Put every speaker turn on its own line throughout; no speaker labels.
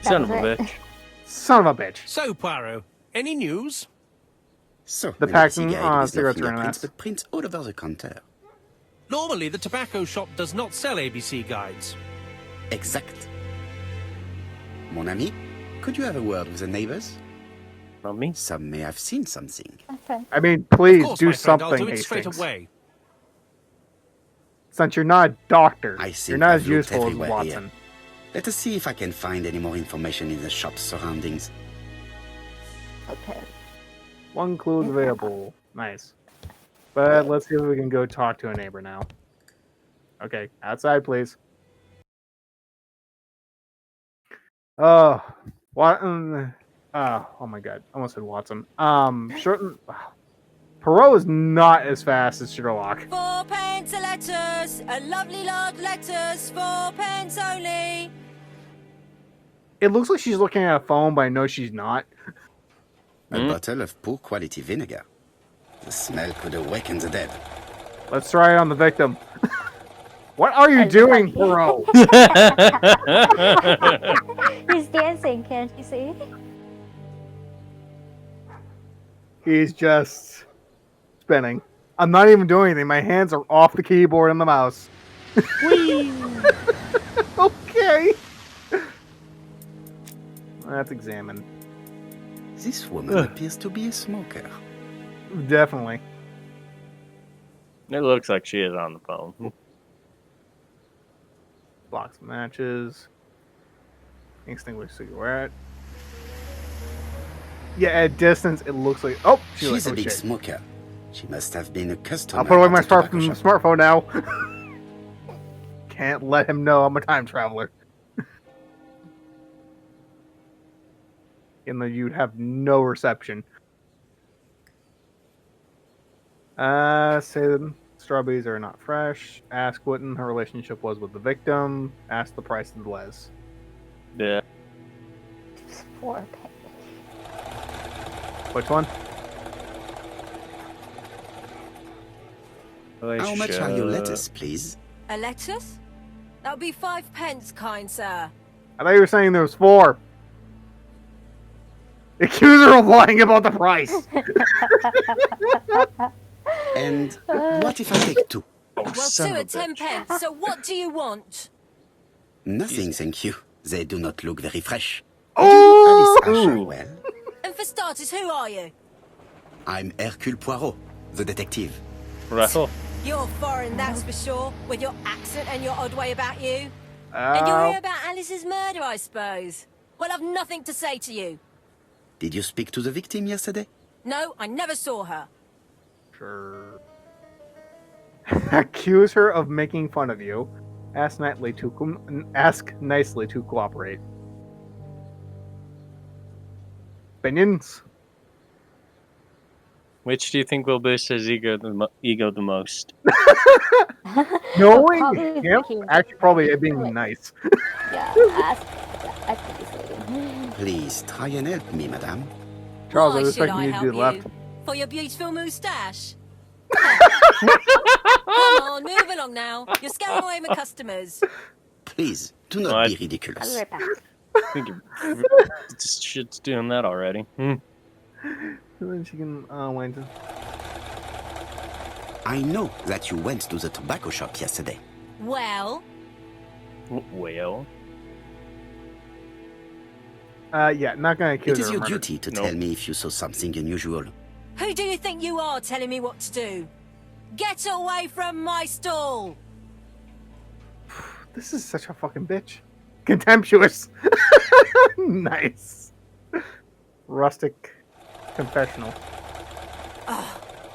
Son of a bitch.
Son of a bitch.
So, Poirot, any news?
So,
The
the
packaging
cigarette is no
cigarettes are
fingerprints,
nice.
but prints all over the counter.
Normally, the tobacco shop does not sell ABC guides.
Exact. Mon ami, could you have a word with the neighbors?
Not me.
Some may have seen something.
Okay.
I mean,
Of
please
course,
do
my friend, I'll
something,
do it straight
Hastings.
away.
Since you're not a doctor,
I think
you're not
I've
as
looked
useful as
everywhere
Watson.
here. Let us see if I can find any more information in the shop's surroundings.
Okay.
One clue is available. Nice. But let's see if we can go talk to a neighbor now. Okay, outside, please. Oh, what? Oh my God! I almost said Watson. Perot is not as fast as Sherlock.
4 pence a letters, a lovely large letters, 4 pence only.
It looks like she's looking at a phone, but I know she's not.
A bottle of poor quality vinegar. The smell could awaken the dead.
Let's try it on the victim. What are you doing, Perot?
He's dancing, can't you see?
He's just spinning. I'm not even doing anything. My hands are off the keyboard and the mouse. Okay. Let's examine.
This woman appears to be a smoker.
Definitely.
It looks like she is on the phone.
Box of matches. Extinguished cigarette. Yeah, at distance, it looks like... Oh,
She's a big
shit.
smoker. She must have been a customer.
I'll put away
at
my
the tobacco shop.
smartphone now. Can't let him know I'm a time traveler. Even though you'd have no reception. Say the strawberries are not fresh. Ask what her relationship was with the victim. Ask the price of the les.
Yeah.
It's 4 pence.
Which one?
How much are your lettuce, please?
A lettuce? That'll be 5 pence, kind sir.
I thought you were saying there was 4. Accuse her of lying about the price.
And what if I take 2?
Well, 2 at 10 pence, so what do you want?
Nothing, thank you. They do not look very fresh.
Oh!
Alice Asher, well,
And for starters, who are you?
I'm Hercule Poirot, the detective.
Russell.
You're foreign, that's for sure, with your accent and your odd way about you. And you're here about Alice's murder, I suppose. Well, I've nothing to say to you.
Did you speak to the victim yesterday?
No, I never saw her.
Sure. Accuse her of making fun of you. Ask nicely to cooperate. Opinions?
Which do you think will boost his ego the most?
Knowing
Probably
him?
thinking-
Actually, probably it being nice.
Yeah, ask nicely.
Please try and help me, madame.
Charles, I
Why
was
should
expecting
I
you to
help
do the left.
you? For your beautiful moustache? Come on, move along now. You're scaring away my customers.
Please, do not
What?
be
I'll be
ridiculous.
right back.
I think this shit's doing that already.
And then she can wait.
I know that you went to the tobacco shop yesterday.
Well,
Well,
Yeah, not gonna accuse
It
her
is
of
your
murder.
duty to
Nope.
tell me if you saw something unusual.
who do you think you are telling me what to do? Get away from my stall!
This is such a fucking bitch. Contemptuous. Nice. Rustic confessional.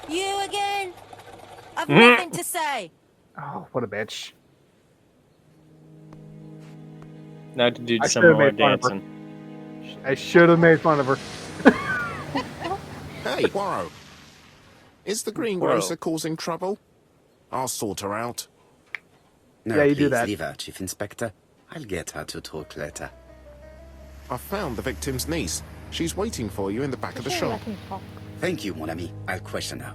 You again? I've nothing to say.
Oh, what a bitch.
now to do
I
some
should've
more
made fun of her.
dancing.
I should have made fun of her.
Hey, Poirot. Is the greengrocer causing trouble? I'll sort her out.
No,
Yeah, you
please
do that.
leave her, Chief Inspector. I'll get her to talk later.
I found the victim's niece. She's waiting for you in the back of the
Sure,
shop.
let me talk.
Thank you, mon ami. I'll question her.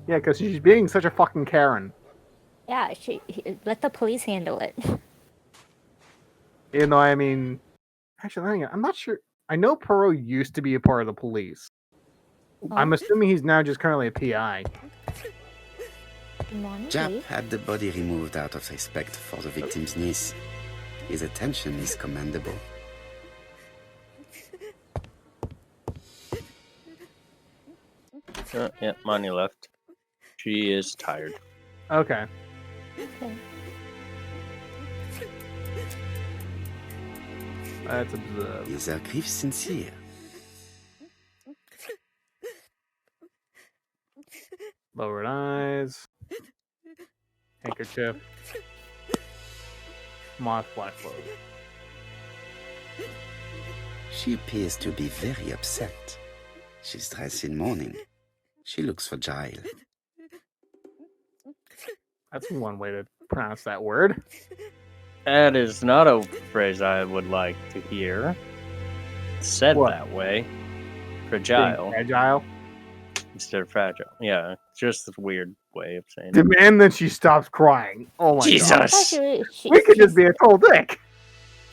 Yeah, because she's being such a fucking Karen.
Yeah, let the police handle it.
You know, I mean, actually, I'm not sure. I know Perot used to be a part of the police. I'm assuming he's now just currently a PI.
Jap had the body removed out of respect for the victim's niece. His attention is commendable.
Yeah, Money left. She is tired.
Okay.
Okay.
Let's observe.
Is her grief sincere?
Lowered eyes. Handkerchief. Moth black clothes.
She appears to be very upset. She's dressed in mourning. She looks fragile.
That's one way to pronounce that word.
That is not a phrase I would like to hear said
What?
that way.
Being
Fragile
fragile.
instead of fragile. Yeah, it's just a weird way of saying it.
Demand that she stops crying. Oh my
Jesus!
god.
Actually,
We could just be a total dick.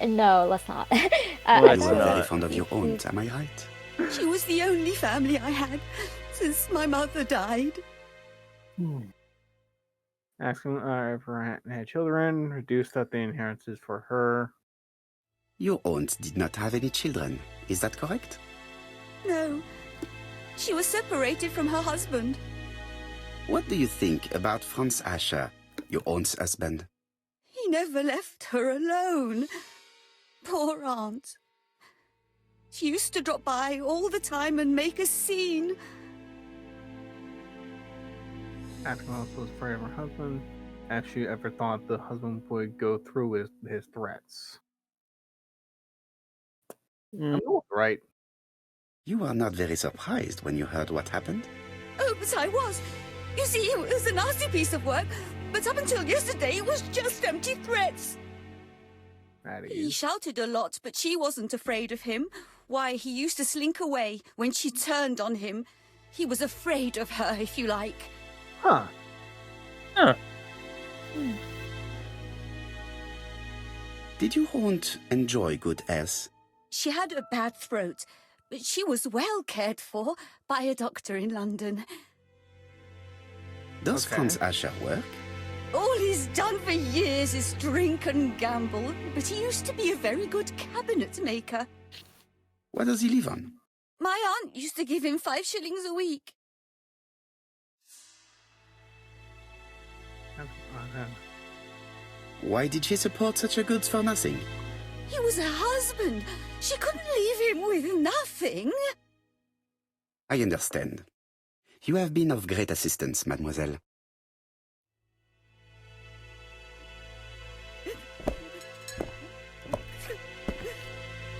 No, let's not.
Let's
You are
not.
very fond of your aunt, am I right?
She was the only family I had since my mother died.
Asking if her had children, reduce that the inheritance is for her.
Your aunt did not have any children, is that correct?
No, she was separated from her husband.
What do you think about Franz Asher, your aunt's husband?
He never left her alone. Poor aunt. She used to drop by all the time and make a scene.
Asking if was afraid of her husband. If she ever thought the husband would go through his threats. I'm not right.
You are not very surprised when you heard what happened?
Oh, but I was. You see, it was a nasty piece of work. But up until yesterday, it was just empty threats.
At
He
ease.
shouted a lot, but she wasn't afraid of him. Why, he used to slink away when she turned on him. He was afraid of her, if you like.
Huh.
Did your aunt enjoy good health?
She had a bad throat, but she was well cared for by a doctor in London.
Does
Okay.
Franz Asher work?
All he's done for years is drink and gamble, but he used to be a very good cabinet maker.
What does he live on?
My aunt used to give him 5 shillings a week.
Why did she support such a goods for nothing?
He was her husband. She couldn't leave him with nothing.
I understand. You have been of great assistance, mademoiselle.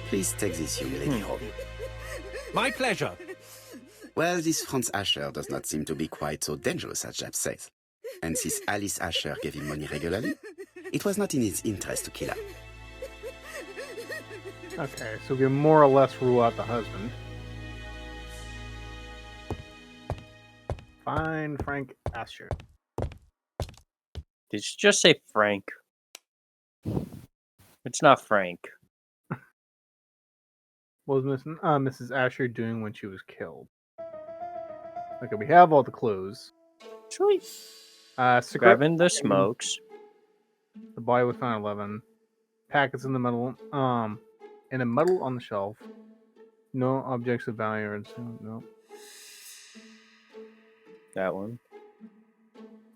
Please take this young lady home.
My pleasure.
Well, this Franz Asher does not seem to be quite so dangerous as Jap says. And since Alice Asher gave him money regularly, it was not in his interest to kill her.
Okay, so we can more or less rule out the husband. Find Frank Asher.
Did you just say Frank? It's not Frank.
What was Mrs. Asher doing when she was killed? Okay, we have all the clues.
Sweet.
Cigarette
Grabbing the smokes.
The body was found at 11. Packets in the middle. In a muddle on the shelf. No objects of value or no.
That one.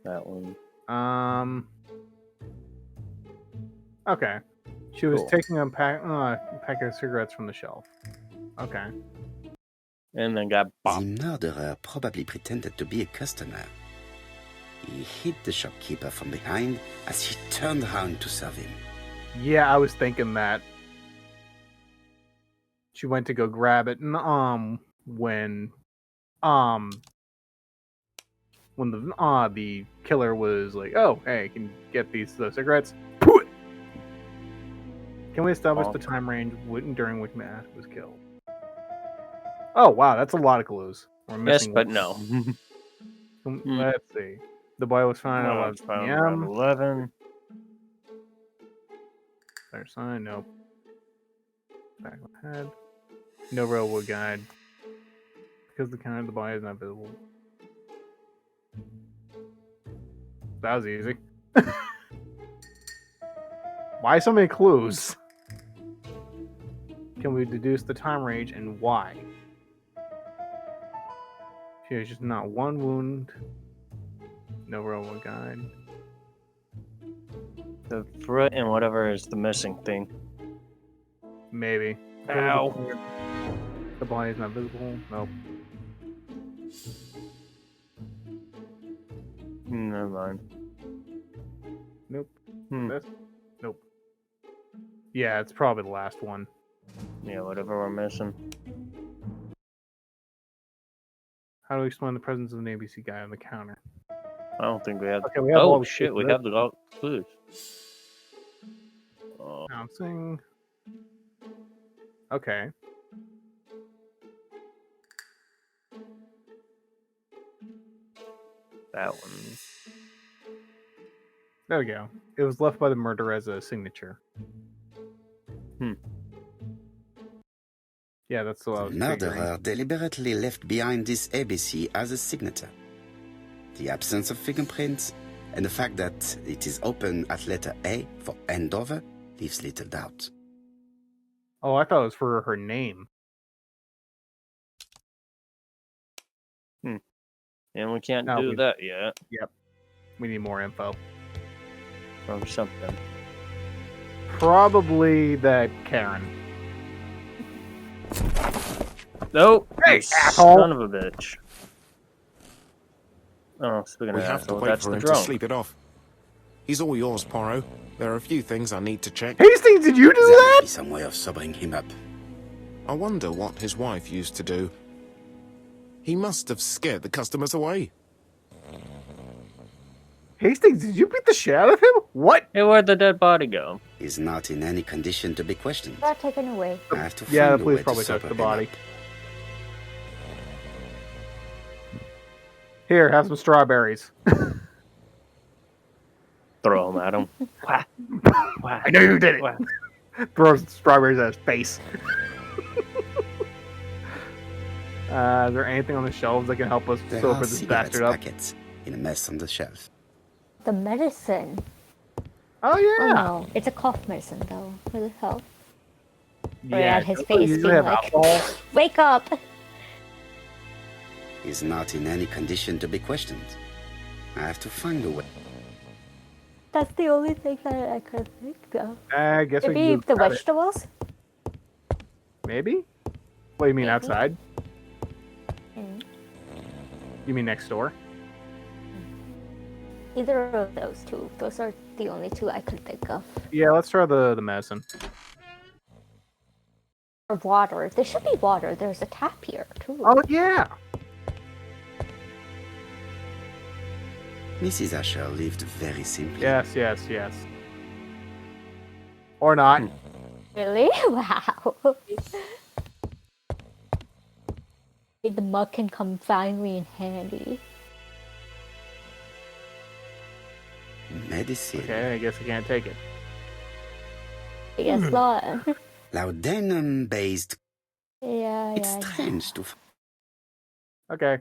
That one.
Okay. She was
Cool.
taking a packet of cigarettes from the shelf. Okay.
And then got
The
bopped.
murderer probably pretended to be a customer. He hit the shopkeeper from behind as he turned around to serve him.
Yeah, I was thinking that. She went to go grab it, and when the killer was like, "Oh, hey, can you get these cigarettes?" Can we establish the time range during which Mask was killed? Oh wow, that's a lot of clues. We're
Yes,
missing
but
one.
no.
Let's see. The boy was found at 11
Found
p.m.
around 11.
Center sign, nope. Back of the head. No railwood guide. Because the counter of the body is not visible. That was easy. Why so many clues? Can we deduce the time range and why? She has just not one wound. No railwood guide.
The foot and whatever is the missing thing.
Maybe.
Ow.
The body is not visible. Nope.
Never mind.
Nope.
Hmm.
This? Nope. Yeah, it's probably the last one.
Yeah, whatever we're missing.
How do we explain the presence of an ABC guy on the counter?
I don't think we have.
Okay, we have all
Oh
the
shit,
clues,
we
right?
have the clues. Oh,
Bouncing. Okay.
that one.
There we go. It was left by the murderer as a signature.
Hmm.
Yeah, that's what I
The
was figuring.
murderer deliberately left behind this ABC as a signature. The absence of fingerprints and the fact that it is open at letter A for Andover leaves little doubt.
Oh, I thought it was for her name.
And we can't
No,
do
we-
that yet.
We need more info.
From something.
Probably that Karen.
Nope.
Hey,
you
asshole!
Son of a bitch. Oh, speaking
We
of
have to
asshole,
wait
that's
for
the
him to
drone.
sleep it off. He's all yours, Poirot. There are a few things I need to check.
Hastings, did you do
There
that?
may be some way of sobering him up.
I wonder what his wife used to do. He must have scared the customers away.
Hastings, did you beat the shit out of him? What?
Hey, where'd the dead body go?
He's not in any condition to be questioned.
Got taken away.
I have to
Yeah,
find
the
a way
police
to
probably
sober
took the
him
body.
up.
Here, have some strawberries.
Throw him at him. Whack. Whack.
I know you did it.
Whack.
Throw some strawberries at his face. Is there anything on the shelves that can help us
There
sober
are
this
cigarette
bastard up?
packets in a mess on the shelf.
The medicine.
Oh
Oh
yeah.
no, it's a cough medicine though. Will it help?
Yeah.
at his
don't
face
they usually
being
have
like-
alcohol?
Wake up!
He's not in any condition to be questioned. I have to find a way.
That's the only thing that I could think of.
I guess we
Maybe
can
the
grab it.
vegetables?
Maybe. What do you mean
Maybe.
outside?
Mm.
You mean next door?
Either of those two. Those are the only two I could think of.
Yeah, let's try the medicine.
Or water. There should be water. There's a tap here too.
Oh yeah.
Mrs. Asher lived very simply.
Yes. Or not.
Really? Wow. The mug can come finally in handy.
Medicine.
Okay, I guess I can't take it.
I guess not.
Laudanum-based.
Yeah,
It's
yeah.
strange to
Okay.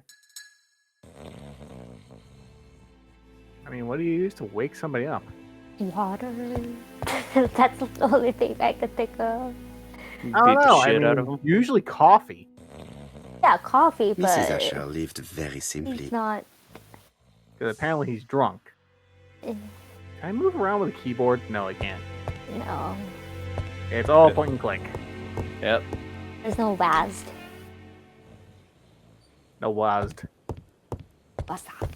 I mean, what do you use to wake somebody up?
Water. That's the only thing I could think of.
I
Beat
don't
the
know. I
shit
mean,
out of him.
usually coffee.
Yeah, coffee,
Mrs.
but
Asher lived very simply.
he's not.
Because apparently he's drunk.
eh,
Can I move around with a keyboard? No, I can't.
No,
It's all point and click.
Yep.
there's no WASD.
No WASD.
What's that?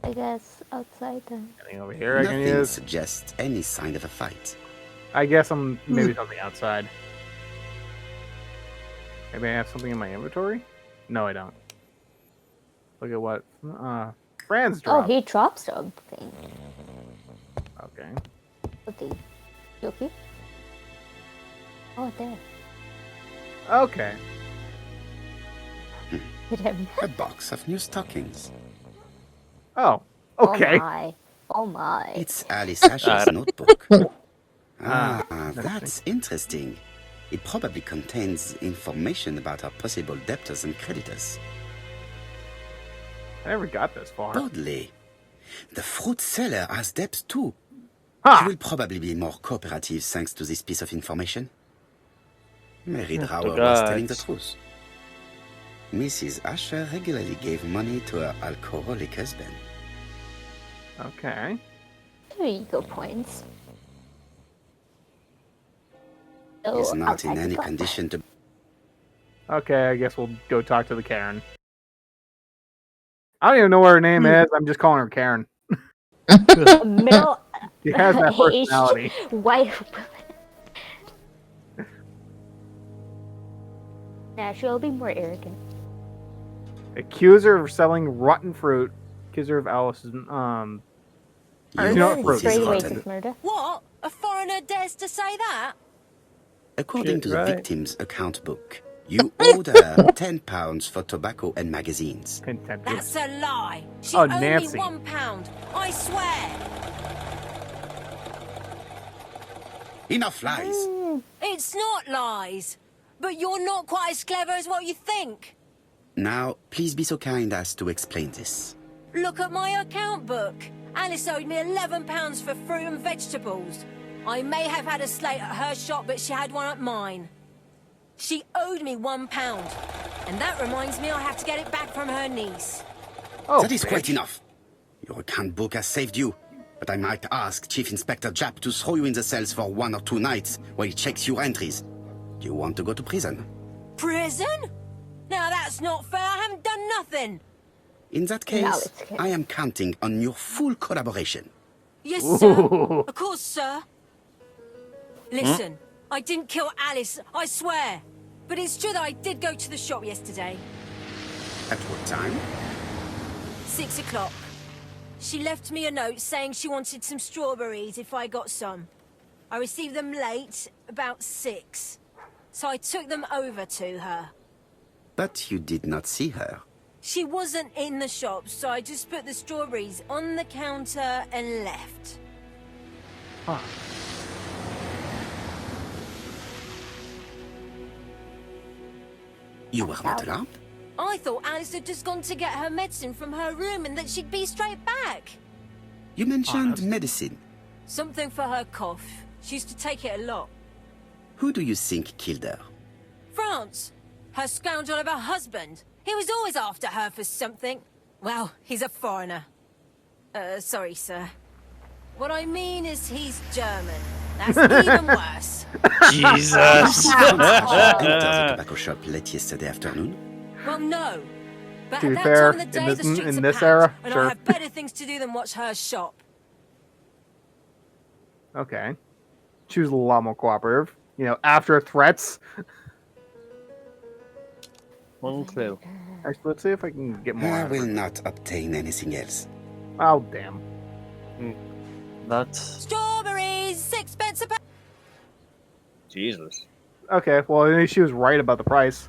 I guess outside then.
Anything over here I can
Nothing
use?
suggests any sign of a fight.
I guess I'm maybe on the outside. Maybe I have something in my inventory? No, I don't. Look at what Franz
Oh,
dropped.
he dropped something.
Okay.
What the? Yoki? Oh, there.
Okay.
Hit him.
A box of new stockings.
Oh. Okay.
Oh my. Oh my.
It's Alice Asher's notebook. That's interesting. It probably contains information about our possible debtors and creditors.
I never got this far.
Oddly, the fruit seller has debts too.
Ha!
She will probably be more cooperative thanks to this piece of information. Mary
Oh,
Drower was
God.
telling the truth. Mrs. Asher regularly gave money to her alcoholic husband.
Okay.
2 ego points.
He's
So,
not
outside
in
the
any
box.
condition to...
Okay, I guess we'll go talk to the Karen. I don't even know what her name is. I'm just calling her Karen.
Middle
She has that
aged
personality.
white woman. Nah, she'll be more arrogant.
Accuse her of selling rotten fruit. Accuse her of Alice's
You
not
know
fruit.
this is
Straight away
rotten.
to murder.
What? A foreigner dares to say that?
According
Shit,
to the
right.
victim's account book, you owed her £10 for tobacco and magazines.
contemptuous.
That's a lie. She
Oh,
owed
Nancy.
me £1. I swear.
Enough lies!
It's not lies. But you're not quite as clever as what you think.
Now, please be so kind as to explain this.
Look at my account book. Alice owed me £11 for fruit and vegetables. I may have had a slate at her shop, but she had one at mine. She owed me £1. And that reminds me I have to get it back from her niece.
Oh,
That is quite
bitch.
enough. Your account book has saved you, but I might ask Chief Inspector Japp to throw you in the cells for 1 or 2 nights while he checks your entries. Do you want to go to prison?
Prison? Now that's not fair. I haven't done nothing.
In that
No,
case,
it's okay.
I am counting on your full collaboration.
Yes, sir.
Ooh.
Of course, sir. Listen, I didn't kill Alice, I swear. But it's true that I did go to the shop yesterday.
At what time?
6 o'clock. She left me a note saying she wanted some strawberries if I got some. I received them late, about 6. So I took them over to her.
But you did not see her.
She wasn't in the shop, so I just put the strawberries on the counter and left.
Huh.
You were not alarmed?
I thought Alice had just gone to get her medicine from her room and that she'd be straight back.
You mentioned
Honest.
medicine.
Something for her cough. She used to take it a lot.
Who do you think killed her?
France. Her scoundrel of a husband. He was always after her for something. Well, he's a foreigner. Sorry, sir. What I mean is he's German. That's even worse.
Jesus.
Entered the tobacco shop late yesterday afternoon.
Well, no. But
To
at
be
that
fair,
time of the
in
day,
this-
the streets
in
are
this
packed,
era,
and
sure.
I have better things to do than watch her shop.
Okay. She was a lot more cooperative. You know, after threats.
One clue.
Actually, let's see if I can get more.
I
out of
will
her.
not obtain anything else.
Oh, damn.
That's
Strawberries, 6 pence a pound.
Jesus.
Okay, well, at least she was right about the price.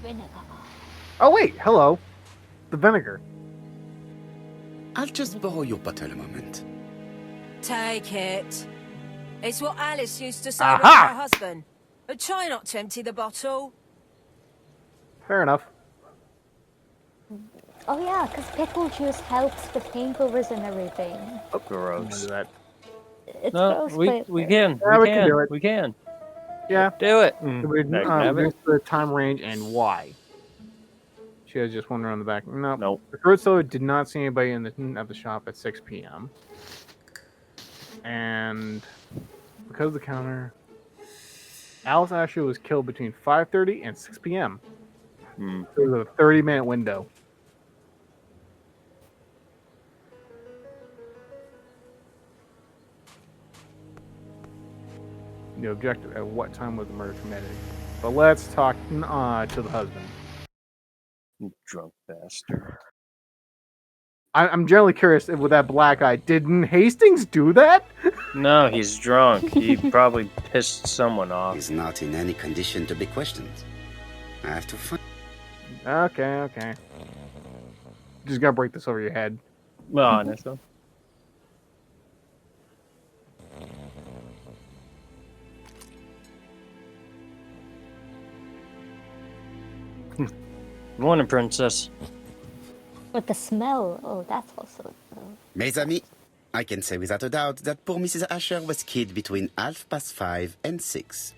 Vinegar.
Oh, wait, hello. The vinegar.
I'll just borrow your bottle a moment.
Take it. It's what Alice used to say
Aha!
with her husband. But try not to empty the bottle.
Fair enough.
Oh yeah, because pickle juice helps with hangovers and everything.
I'm gonna
Gross.
do that.
It's
No,
gross,
we
but
can.
Yeah,
we
we can do
can.
it.
We can.
Yeah.
Do it.
We
Have it.
the time range and why. She has just one around the back. No.
Nope.
The fruit seller did not see anybody at the shop at 6 p.m. And because of the counter, Alice Asher was killed between 5:30 and 6 p.m.
Hmm.
So it was a 30-minute window. The objective: at what time was the murder committed? But let's talk to the husband.
You drunk bastard.
I'm generally curious if with that black eye, didn't Hastings do that?
No, he's drunk. He probably pissed someone off.
He's not in any condition to be questioned. I have to find...
Okay. Just gotta break this over your head.
Well, honestly. Morning, princess.
With the smell. Oh, that's also.
Mes amis, I can say without a doubt that poor Mrs. Asher was killed between 5:30 and 6.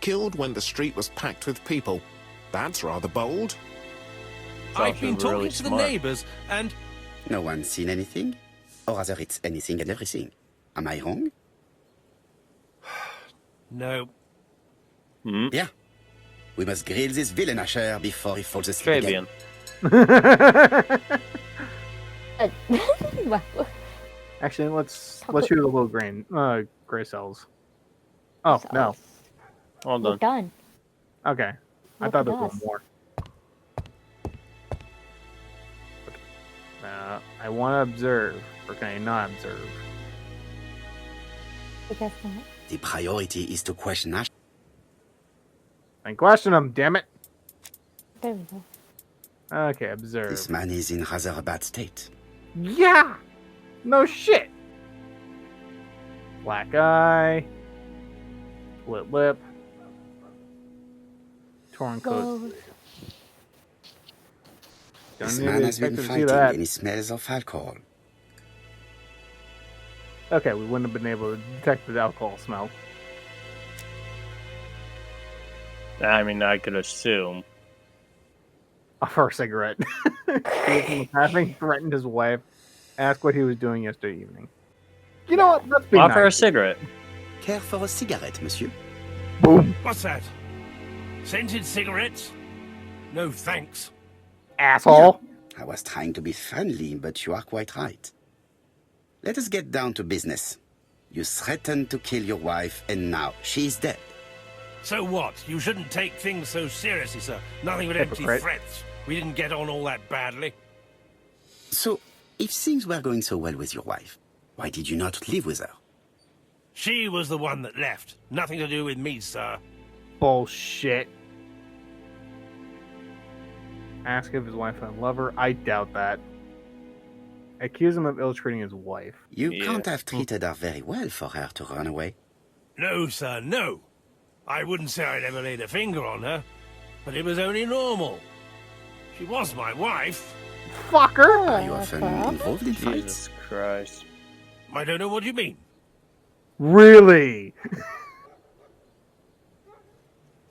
Killed when the street was packed with people. That's rather bold.
I've been
also
talking
really
to the
smart.
neighbours, and
No one's seen anything? Or rather, it's anything and everything. Am I wrong?
no.
Yeah. We must grill this villain Asher before he falls asleep
Fabian.
again.
Wow.
Actually, let's shoot a little gray cells. Oh no.
All
We're
done.
done.
Okay. I
Look
thought
at
there was
us.
one more. I want to observe, or can I not observe?
I guess not.
The priority is to question Asher.
And question him, damn it.
There we go.
Okay, observe.
This man is in rather a bad state.
Yeah! No shit! Black eye. Split lip. Torn coat.
Close.
This
Don't
man
even
has been
expect to see
fighting
that.
and he smells of alcohol.
Okay, we wouldn't have been able to detect the alcohol smell.
I mean, I could assume.
Offer a cigarette. Having threatened his wife, ask what he was doing yesterday evening. You know what? Let's be
Offer a
nice.
cigarette.
Care for a cigarette, monsieur?
Boom.
What's that? Scented cigarettes? No thanks.
Asshole.
I was trying to be friendly, but you are quite right. Let us get down to business. You threatened to kill your wife, and now she is dead.
So what? You shouldn't take things so seriously, sir. Nothing but empty
Hypocrite.
threats. We didn't get on all that badly.
So, if things were going so well with your wife, why did you not live with her?
She was the one that left. Nothing to do with me, sir.
Bullshit. Ask if his wife had a lover. I doubt that. Accuse him of ill-treating his wife.
You
Yeah.
can't have treated her very well for her to run away.
No, sir, no. I wouldn't say I'd ever laid a finger on her, but it was only normal. She was my wife.
Fucker!
Are you often involved in fights?
Jesus Christ.
I don't know what you mean.
Really?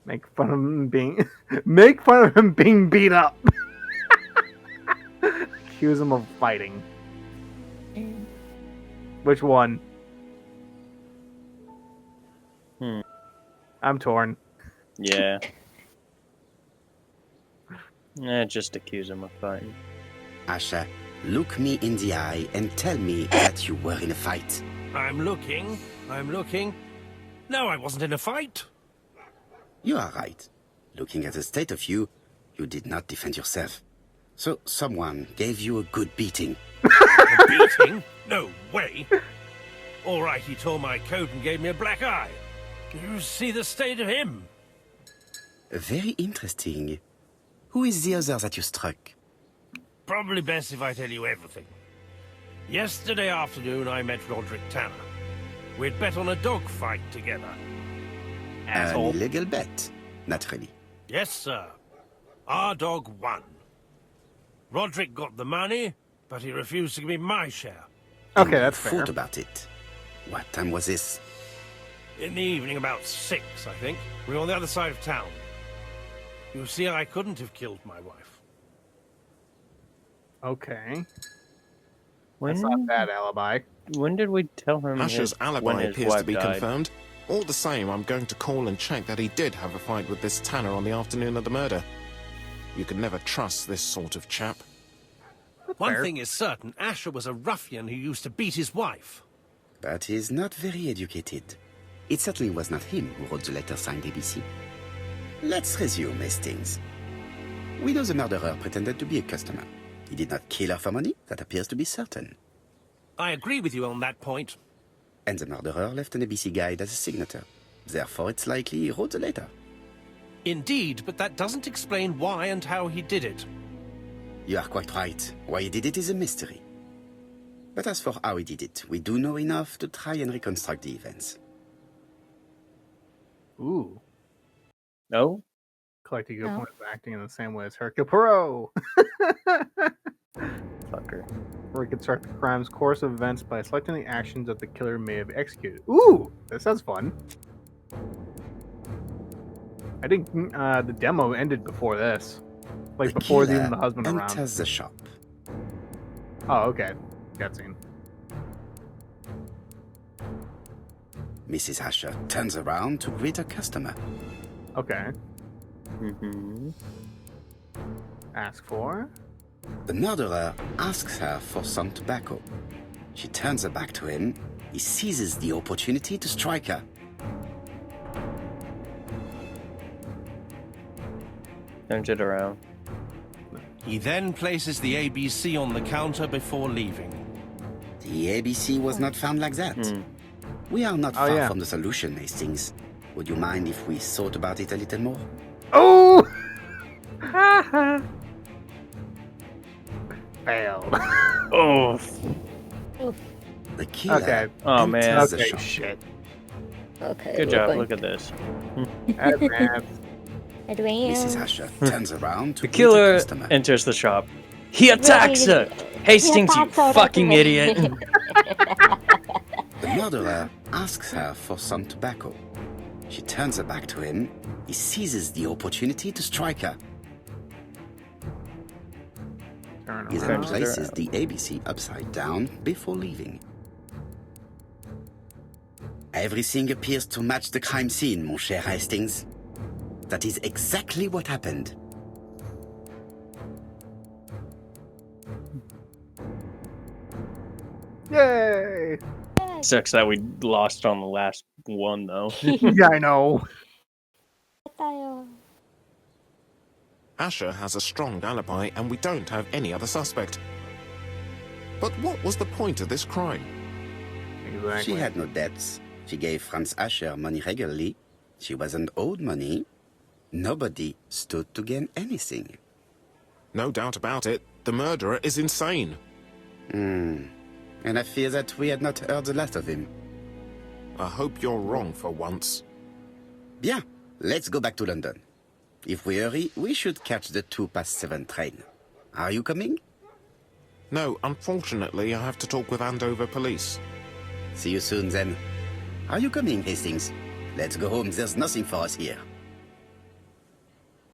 Make fun of him being beat up. Accuse him of fighting. Which one? I'm torn.
Yeah. Just accuse him of fighting.
Asha, look me in the eye and tell me that you were in a fight.
I'm looking. No, I wasn't in a fight.
You are right. Looking at the state of you, you did not defend yourself. So someone gave you a good beating.
A beating? No way. All right, he tore my coat and gave me a black eye. You see the state of him?
Very interesting. Who is the other that you struck?
Probably best if I tell you everything. Yesterday afternoon, I met Roderick Tanner. We'd bet on a dog fight together.
An illegal bet, naturally.
Yes, sir. Our dog won. Roderick got the money, but he refused to give me my share.
Okay,
And
that's
you
fair.
thought about it. What time was this?
In the evening, about 6, I think. We were on the other side of town. You see, I couldn't have killed my wife.
Okay.
When,
That's not a bad alibi.
when did we tell him
Asher's
when
alibi
his
appears
wife
to be
died?
confirmed. All the same, I'm going to call and check that he did have a fight with this Tanner on the afternoon of the murder. You can never trust this sort of chap.
One
Fair.
thing is certain, Asher was a ruffian who used to beat his wife.
But he's not very educated. It certainly was not him who wrote the letter signed ABC. Let's resume, Hastings. We know the murderer pretended to be a customer. He did not kill her for money, that appears to be certain.
I agree with you on that point.
And the murderer left an ABC guide as a signature. Therefore, it's likely he wrote the letter.
Indeed, but that doesn't explain why and how he did it.
You are quite right. Why he did it is a mystery. But as for how he did it, we do know enough to try and reconstruct the events.
Ooh.
No?
collect a good
No.
point of acting in the same way as Hercule Poirot.
Fucker.
Reconstruct the crime's course of events by selecting the actions that the killer may have executed. Ooh, that sounds fun. I think the demo ended before this. Like
The
before
killer
even the husband around.
enters the shop.
Oh, okay. Cutscene.
Mrs. Asher turns around to greet a customer.
Okay.
Mm-hmm.
Ask for.
The murderer asks her for some tobacco. She turns her back to him. He seizes the opportunity to strike her.
Turns it around.
He then places the ABC on the counter before leaving.
The ABC was not found like that.
Mm.
We are not
Oh,
far
yeah.
from the solution, Hastings. Would you mind if we thought about it a little more?
Oh! Failed.
Oh.
The killer
Okay.
Oh, man.
enters the
Okay,
shop.
shit.
Okay.
Good
we're
job.
going
Look at this.
Advance.
Advance.
Mrs. Asher turns around to
The
greet a
killer
customer.
enters the shop. He attacks her. Hastings, you
attacks her,
fucking
that's
idiot.
The murderer asks her for some tobacco. She turns her back to him. He seizes the opportunity to strike her.
Turn
He then
around.
places the ABC upside down before leaving. Everything appears to match the crime scene, mon cher Hastings. That is exactly what happened.
Yay!
Sucks that we lost on the last one, though.
Yeah, I know.
Tayo.
Asher has a strong alibi, and we don't have any other suspect. But what was the point of this crime?
Exactly.
She had no debts. She gave Franz Asher money regularly. She wasn't owed money. Nobody stood to gain anything.
No doubt about it, the murderer is insane.
And I fear that we had not heard the last of him.
I hope you're wrong for once.
Bien, let's go back to London. If we hurry, we should catch the 7:02 train. Are you coming?
No, unfortunately, I have to talk with Andover Police.
See you soon then. Are you coming, Hastings? Let's go home, there's nothing for us here.